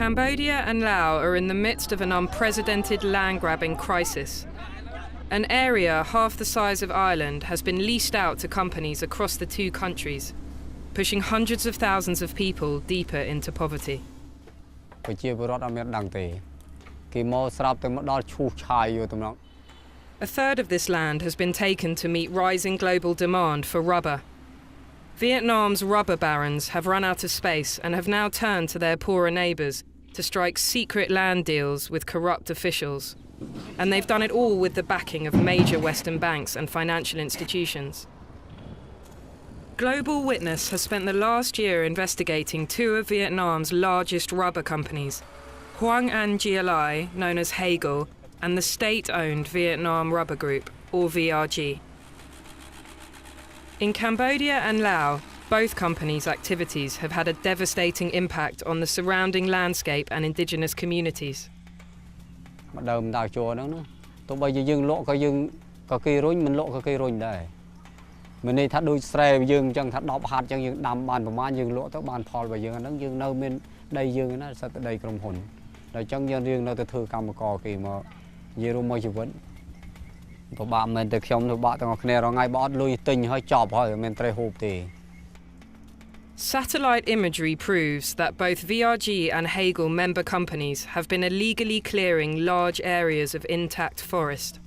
Cambodia and Laos are in the midst of an unprecedented land-grabbing crisis. An area half the size of Ireland has been leased out to companies across the two countries, pushing hundreds of thousands of people deeper into poverty. A third of this land has been taken to meet rising global demand for rubber. Vietnam's rubber barons have run out of space and have now turned to their poorer neighbours to strike secret land deals with corrupt officials. And they've done it all with the backing of major Western banks and financial institutions. Global Witness has spent the last year investigating two of Vietnam's largest rubber companies, Hoang Anh Gia Lai, known as Hagel, and the state-owned Vietnam Rubber Group, or VRG. In Cambodia and Laos, both companies' activities have had a devastating impact on the surrounding landscape and indigenous communities. Satellite imagery proves that both VRG and Hagel member companies have been illegally clearing large areas of intact forest.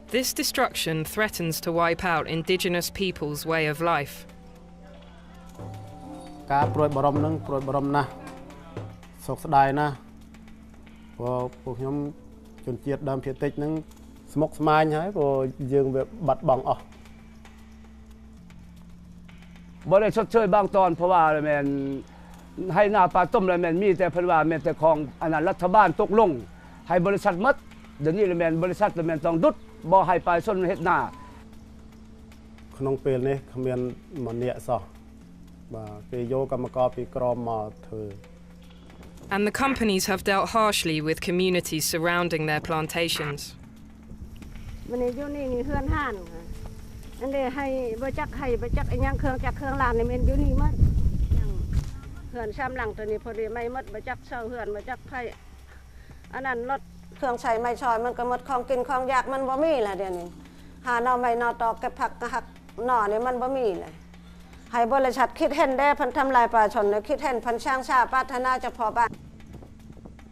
This destruction threatens to wipe out indigenous people's way of life. And the companies have dealt harshly with communities surrounding their plantations.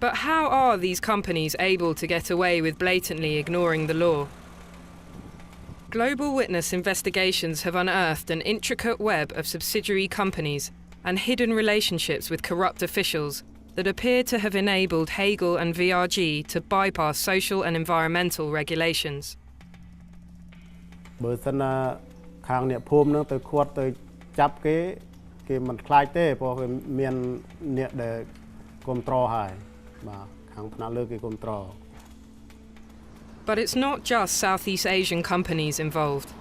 But how are these companies able to get away with blatantly ignoring the law? Global Witness investigations have unearthed an intricate web of subsidiary companies and hidden relationships with corrupt officials that appear to have enabled Hagel and VRG to bypass social and environmental regulations. But it's not just Southeast Asian companies involved.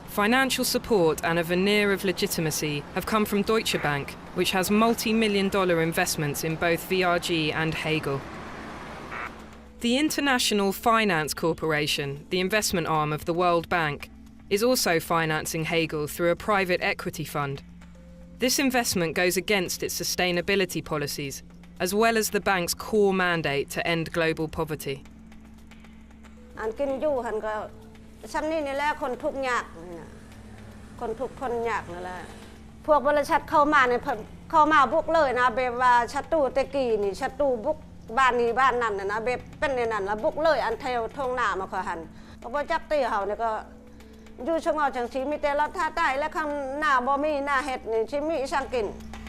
Financial support and a veneer of legitimacy have come from Deutsche Bank, which has multi-million-dollar investments in both VRG and Hagel. The International Finance Corporation, the investment arm of the World Bank, is also financing Hagel through a private equity fund. This investment goes against its sustainability policies, as well as the bank's core mandate to end global poverty.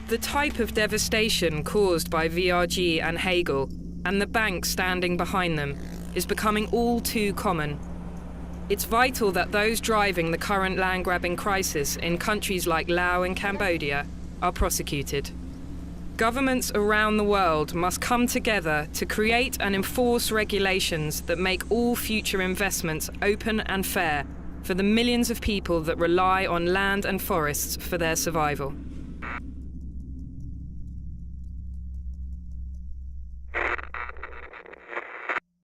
The type of devastation caused by VRG and Hagel, and the bank standing behind them, is becoming all too common. It's vital that those driving the current land-grabbing crisis in countries like Laos and Cambodia are prosecuted. Governments around the world must come together to create and enforce regulations that make all future investments open and fair for the millions of people that rely on land and forests for their survival.